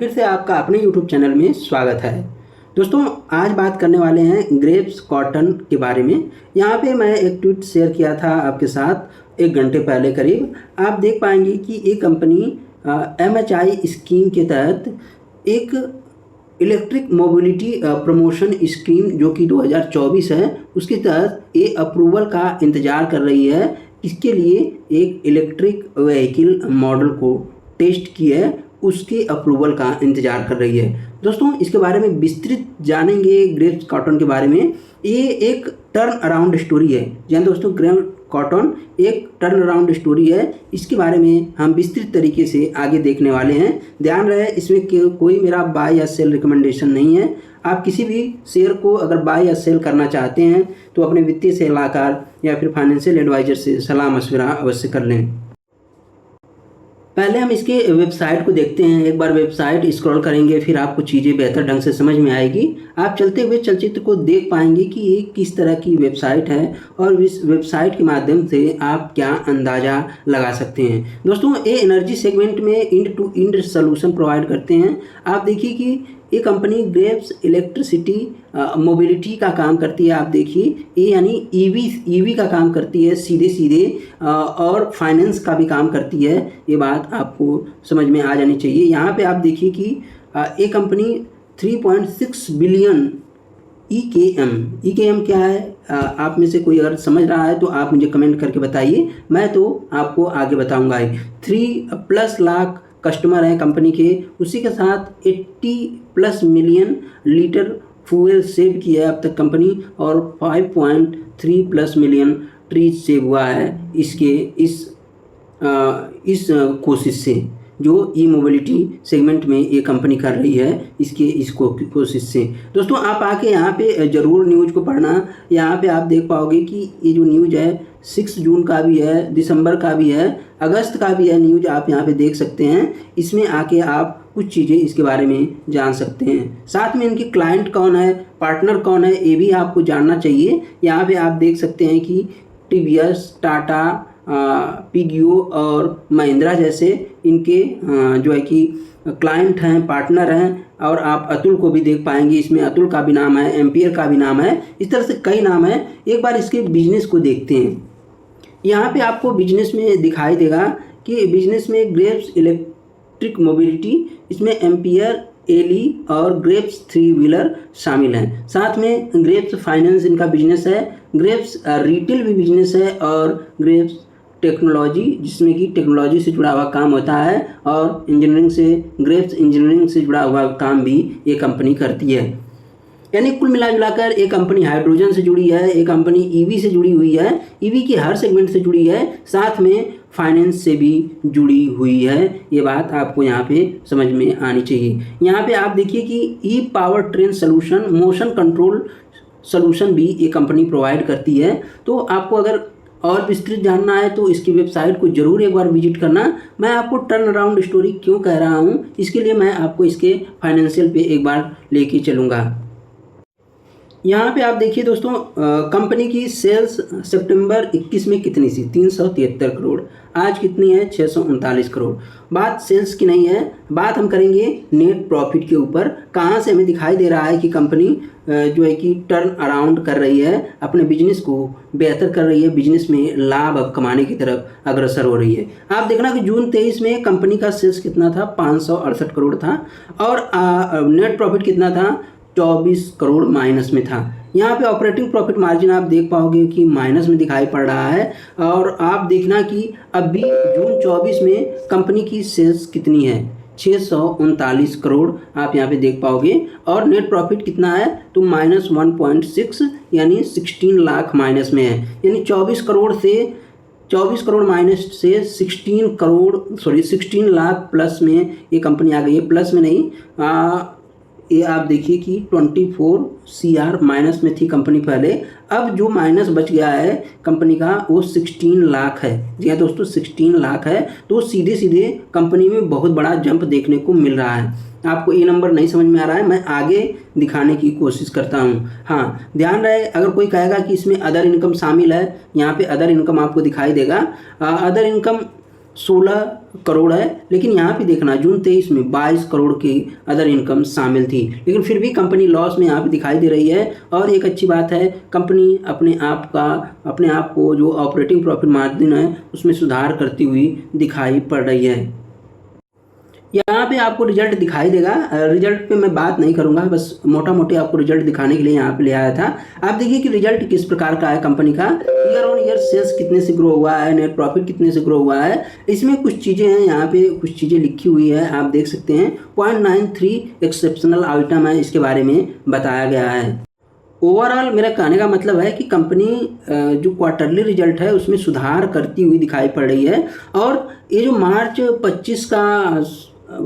फिर से आपका अपने YouTube चैनल में स्वागत है। दोस्तों, आज बात करने वाले हैं ग्रेव्स कॉटन के बारे में। यहाँ पे मैं एक ट्वीट शेयर किया था आपके साथ 1 घंटे पहले करीब। आप देख पाएंगे कि ये कंपनी MHI स्कीम के तहत एक इलेक्ट्रिक मोबिलिटी प्रमोशन स्कीम जो कि 2024 है, उसके तहत ये अप्रूवल का इंतज़ार कर रही है। इसके लिए एक इलेक्ट्रिक व्हीकल मॉडल को टेस्ट की है, उसके अप्रूवल का इंतज़ार कर रही है। दोस्तों, इसके बारे में विस्तृत जानेंगे ग्रेव्स कॉटन के बारे में। ये एक टर्न अराउंड स्टोरी है। जी हाँ दोस्तों, ग्रेव्स कॉटन एक टर्न अराउंड स्टोरी है। इसके बारे में हम विस्तृत तरीके से आगे देखने वाले हैं। ध्यान रहे, इसमें कोई मेरा बाय या सेल रिकमेंडेशन नहीं है। आप किसी भी शेयर को अगर बाय या सेल करना चाहते हैं तो अपने वित्तीय सलाहकार या फिर फाइनेंशियल एडवाइजर से सलाह मशविरा अवश्य कर लें। पहले हम इसके वेबसाइट को देखते हैं। एक बार वेबसाइट स्क्रॉल करेंगे, फिर आपको चीज़ें बेहतर ढंग से समझ में आएगी। आप चलते हुए चलचित्र को देख पाएंगे कि ये किस तरह की वेबसाइट है और इस वेबसाइट के माध्यम से आप क्या अंदाज़ा लगा सकते हैं। दोस्तों, ये एनर्जी सेगमेंट में end to end solution provide करते हैं। आप देखिए कि ये कंपनी ग्रेव्स इलेक्ट्रिसिटी मोबिलिटी का काम करती है। आप देखिए, ये यानी ईवी का काम करती है सीधे और फाइनेंस का भी काम करती है। ये बात आपको समझ में आ जानी चाहिए। यहाँ पे आप देखिए कि ये कंपनी 3.6 बिलियन EKM क्या है? आप में से कोई अगर समझ रहा है तो आप मुझे कमेंट करके बताइए, मैं तो आपको आगे बताऊँगा। 3+ लाख कस्टमर हैं कंपनी के, उसी के साथ 80+ मिलियन लीटर फ्यूल सेव किया है अब तक कंपनी, और 5.3+ मिलियन ट्रीज सेव हुआ है इस कोशिश से, जो ई मोबिलिटी सेगमेंट में ये कंपनी कर रही है इस कोशिश से। दोस्तों, आप आके यहाँ पे ज़रूर न्यूज़ को पढ़ना। यहाँ पे आप देख पाओगे कि ये जो न्यूज़ है 6 जून का भी है, दिसंबर का भी है, अगस्त का भी है न्यूज़। आप यहाँ पे देख सकते हैं। इसमें आके आप कुछ चीज़ें इसके बारे में जान सकते हैं। साथ में इनके क्लाइंट कौन है, पार्टनर कौन है, ये भी आपको जानना चाहिए। यहाँ पे आप देख सकते हैं कि TVS, टाटा, पिगियो और महिंद्रा जैसे इनके जो है कि क्लाइंट हैं, पार्टनर हैं। और आप अतुल को भी देख पाएंगे, इसमें अतुल का भी नाम है, एम्पियर का भी नाम है, इस तरह से कई नाम है। एक बार इसके बिजनेस को देखते हैं। यहाँ पे आपको बिजनेस में दिखाई देगा कि बिजनेस में ग्रेव्स इलेक्ट्रिक मोबिलिटी, इसमें एम्पियर, एली और ग्रेव्स 3 व्हीलर शामिल हैं। साथ में ग्रेव्स फाइनेंस इनका बिजनेस है, ग्रेव्स रिटेल भी बिजनेस है, और ग्रेव्स टेक्नोलॉजी, जिसमें कि टेक्नोलॉजी से जुड़ा हुआ काम होता है, और इंजीनियरिंग से, ग्रेव्स इंजीनियरिंग से जुड़ा हुआ काम भी ये कंपनी करती है। यानी कुल मिलाकर एक कंपनी हाइड्रोजन से जुड़ी है, एक कंपनी ईवी से जुड़ी हुई है, ईवी की हर सेगमेंट से जुड़ी है, साथ में फाइनेंस से भी जुड़ी हुई है। ये बात आपको यहाँ पे समझ में आनी चाहिए। यहाँ पे आप देखिए कि E power train solution, motion control solution भी ये कंपनी प्रोवाइड करती है। तो आपको अगर और विस्तृत जानना है तो इसकी वेबसाइट को ज़रूर एक बार विजिट करना। मैं आपको टर्न अराउंड स्टोरी क्यों कह रहा हूँ, इसके लिए मैं आपको इसके फाइनेंशियल पे एक बार लेके चलूँगा। यहाँ पे आप देखिए दोस्तों, कंपनी की सेल्स सितंबर 21 में कितनी थी? 373 करोड़। आज कितनी है? 639 करोड़। बात सेल्स की नहीं है, बात हम करेंगे नेट प्रॉफिट के ऊपर। कहाँ से हमें दिखाई दे रहा है कि कंपनी जो है कि टर्न अराउंड कर रही है, अपने बिजनेस को बेहतर कर रही है, बिजनेस में लाभ अब कमाने की तरफ अग्रसर हो रही है। आप देखना कि जून 23 में कंपनी का सेल्स कितना था? 568 करोड़ था, और नेट प्रॉफिट कितना था? 24 करोड़ माइनस में था। यहाँ पे ऑपरेटिंग प्रॉफिट मार्जिन आप देख पाओगे कि माइनस में दिखाई पड़ रहा है। और आप देखना कि अभी जून 24 में कंपनी की सेल्स कितनी है? 639 करोड़ आप यहाँ पे देख पाओगे, और नेट प्रॉफिट कितना है? तो -1.6, यानी 16 लाख माइनस में है। यानी 24 करोड़ माइनस से 16 लाख प्लस में ये कंपनी आ गई है। प्लस में नहीं, ये आप देखिए कि 24 CR माइनस में थी कंपनी पहले। अब जो माइनस बच गया है कंपनी का वो 16 लाख है। जी हाँ दोस्तों, 16 लाख है। तो सीधे कंपनी में बहुत बड़ा जंप देखने को मिल रहा है। आपको ये नंबर नहीं समझ में आ रहा है, मैं आगे दिखाने की कोशिश करता हूँ। हाँ, ध्यान रहे, अगर कोई कहेगा कि इसमें अदर इनकम शामिल है, यहाँ पे अदर इनकम आपको दिखाई देगा। अदर इनकम 16 करोड़ है, लेकिन यहाँ पे देखना जून 23 में 22 करोड़ की अदर इनकम शामिल थी, लेकिन फिर भी कंपनी लॉस में यहाँ पे दिखाई दे रही है। और एक अच्छी बात है, कंपनी अपने आप को जो ऑपरेटिंग प्रॉफिट मार्जिन है उसमें सुधार करती हुई दिखाई पड़ रही है। यहाँ पे आपको रिजल्ट दिखाई देगा, रिजल्ट पे मैं बात नहीं करूँगा, बस मोटा मोटी आपको रिजल्ट दिखाने के लिए यहाँ पे ले आया था। आप देखिए कि रिजल्ट किस प्रकार का है कंपनी का, ईयर ऑन ईयर सेल्स कितने से ग्रो हुआ है, नेट प्रॉफिट कितने से ग्रो हुआ है। इसमें कुछ चीज़ें हैं, यहाँ पे कुछ चीज़ें लिखी हुई है, आप देख सकते हैं। 0.93 एक्सेप्शनल आइटम है, इसके बारे में बताया गया है। ओवरऑल मेरा कहने का मतलब है कि कंपनी जो क्वार्टरली रिजल्ट है उसमें सुधार करती हुई दिखाई पड़ रही है। और ये जो मार्च 25 का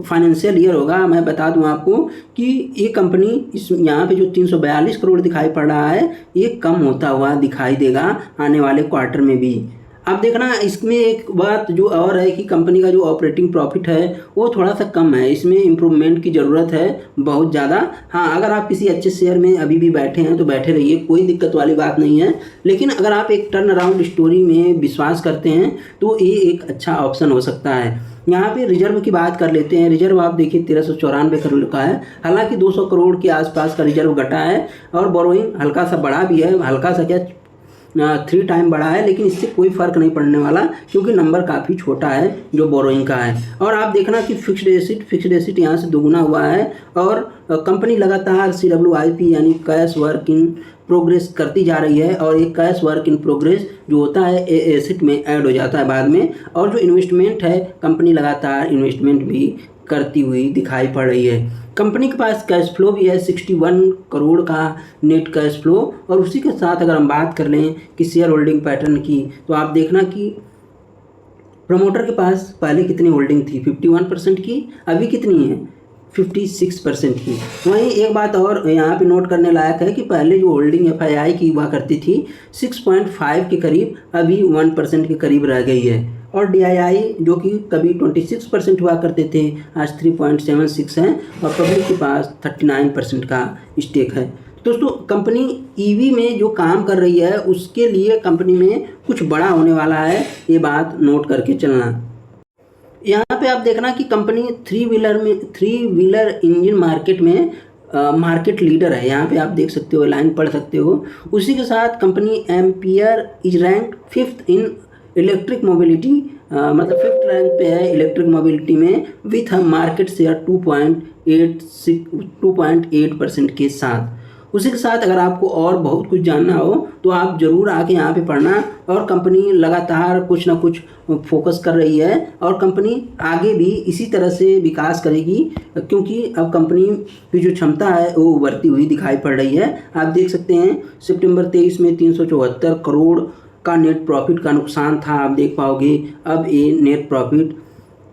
फाइनेंशियल ईयर होगा, मैं बता दूं आपको कि ये कंपनी इस यहाँ पे जो 342 करोड़ दिखाई पड़ रहा है, ये कम होता हुआ दिखाई देगा आने वाले क्वार्टर में भी। अब देखना इसमें एक बात जो और है कि कंपनी का जो ऑपरेटिंग प्रॉफिट है वो थोड़ा सा कम है, इसमें इम्प्रूवमेंट की ज़रूरत है बहुत ज़्यादा। हाँ, अगर आप किसी अच्छे शेयर में अभी भी बैठे हैं तो बैठे रहिए, कोई दिक्कत वाली बात नहीं है। लेकिन अगर आप एक टर्न अराउंड स्टोरी में विश्वास करते हैं तो ये एक अच्छा ऑप्शन हो सकता है। यहाँ पे रिजर्व की बात कर लेते हैं। रिजर्व आप देखिए 1394 करोड़ का है, हालांकि 200 करोड़ के आसपास का रिजर्व घटा है। और बोरोइंग हल्का सा बढ़ा भी है, हल्का सा क्या 3 टाइम बढ़ा है, लेकिन इससे कोई फर्क नहीं पड़ने वाला क्योंकि नंबर काफ़ी छोटा है जो बोरोइंग का है। और आप देखना कि फिक्स्ड एसिड यहाँ से दोगुना हुआ है। और कंपनी लगातार CWIP यानी कैश वर्क इन प्रोग्रेस करती जा रही है। और एक कैश वर्क इन प्रोग्रेस जो होता है एसेट में ऐड हो जाता है बाद में। और जो इन्वेस्टमेंट है, कंपनी लगातार इन्वेस्टमेंट भी करती हुई दिखाई पड़ रही है। कंपनी के पास कैश फ्लो भी है 61 करोड़ का नेट कैश फ्लो। और उसी के साथ अगर हम बात कर लें कि शेयर होल्डिंग पैटर्न की, तो आप देखना कि प्रमोटर के पास पहले कितनी होल्डिंग थी, 51% की, अभी कितनी है 56% की। वहीं एक बात और यहाँ पे नोट करने लायक है कि पहले जो होल्डिंग FII की हुआ करती थी 6.5 के करीब, अभी 1% के करीब रह गई है। और DII जो कि कभी 26% हुआ करते थे, आज 3.76 हैं। और पब्लिक के पास 39% का स्टेक है। दोस्तों, कंपनी EV में जो काम कर रही है उसके लिए कंपनी में कुछ बड़ा होने वाला है, ये बात नोट करके चलना। यहाँ पे आप देखना कि कंपनी 3 व्हीलर इंजन मार्केट में मार्केट लीडर है। यहाँ पे आप देख सकते हो, लाइन पढ़ सकते हो। उसी के साथ company ampere is rank 5th in electric mobility, मतलब 5th रैंक पे है इलेक्ट्रिक मोबिलिटी में, विथ मार्केट शेयर 2.8% के साथ। उसी के साथ अगर आपको और बहुत कुछ जानना हो तो आप ज़रूर आके यहाँ पे पढ़ना। और कंपनी लगातार कुछ ना कुछ फोकस कर रही है और कंपनी आगे भी इसी तरह से विकास करेगी, क्योंकि अब कंपनी की जो क्षमता है वो उभरती हुई दिखाई पड़ रही है। आप देख सकते हैं सितंबर 23 में 374 करोड़ का नेट प्रॉफिट का नुकसान था, आप देख पाओगे। अब ये नेट प्रॉफिट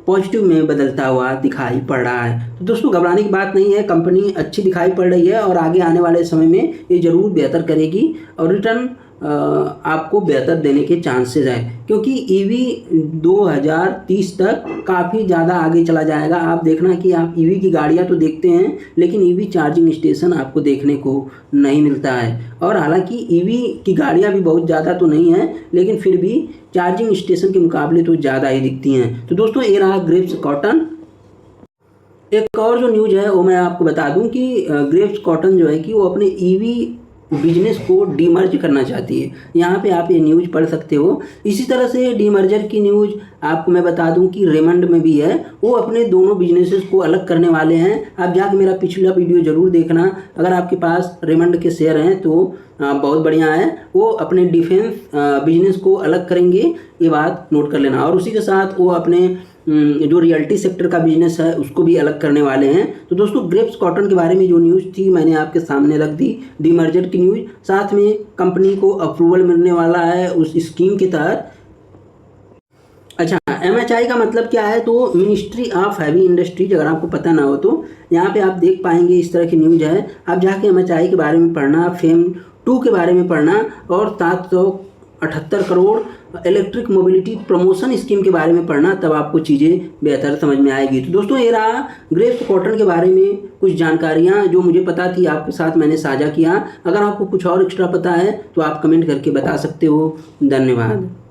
पॉजिटिव में बदलता हुआ दिखाई पड़ रहा है। तो दोस्तों, घबराने की बात नहीं है, कंपनी अच्छी दिखाई पड़ रही है और आगे आने वाले समय में ये ज़रूर बेहतर करेगी और रिटर्न आपको बेहतर देने के चांसेस हैं, क्योंकि EV 2030 तक काफ़ी ज़्यादा आगे चला जाएगा। आप देखना कि आप EV की गाड़ियाँ तो देखते हैं, लेकिन EV चार्जिंग स्टेशन आपको देखने को नहीं मिलता है। और हालांकि EV की गाड़ियाँ भी बहुत ज़्यादा तो नहीं हैं, लेकिन फिर भी चार्जिंग स्टेशन के मुकाबले तो ज़्यादा ही दिखती हैं। तो दोस्तों, ये रहा ग्रेव्स कॉटन। एक और जो न्यूज़ है वो मैं आपको बता दूं कि ग्रेव्स कॉटन जो है कि वो अपने EV बिजनेस को डीमर्ज करना चाहती है। यहाँ पे आप ये न्यूज़ पढ़ सकते हो। इसी तरह से डीमर्जर की न्यूज़ आपको मैं बता दूं कि रेमंड में भी है, वो अपने दोनों बिजनेसेस को अलग करने वाले हैं। आप जाके मेरा पिछला वीडियो ज़रूर देखना। अगर आपके पास रेमंड के शेयर हैं तो बहुत बढ़िया है, वो अपने डिफेंस बिजनेस को अलग करेंगे, ये बात नोट कर लेना। और उसी के साथ वो अपने जो रियल्टी सेक्टर का बिजनेस है उसको भी अलग करने वाले हैं। तो दोस्तों, ग्रेव्स कॉटन के बारे में जो न्यूज़ थी मैंने आपके सामने रख दी, डीमर्जर की न्यूज़। साथ में कंपनी को अप्रूवल मिलने वाला है उस स्कीम के तहत। अच्छा, MHI का मतलब क्या है, तो मिनिस्ट्री ऑफ हैवी इंडस्ट्रीज, अगर आपको पता ना हो तो यहाँ पे आप देख पाएंगे इस तरह की न्यूज़ है। आप जाके MHI के बारे में पढ़ना, फेम 2 के बारे में पढ़ना और 778 crore electric mobility promotion scheme के बारे में पढ़ना, तब आपको चीज़ें बेहतर समझ में आएगी। तो दोस्तों, ये रहा ग्रेव्स कॉटन के बारे में कुछ जानकारियाँ जो मुझे पता थी आपके साथ मैंने साझा किया। अगर आपको कुछ और एक्स्ट्रा पता है तो आप कमेंट करके बता सकते हो। धन्यवाद।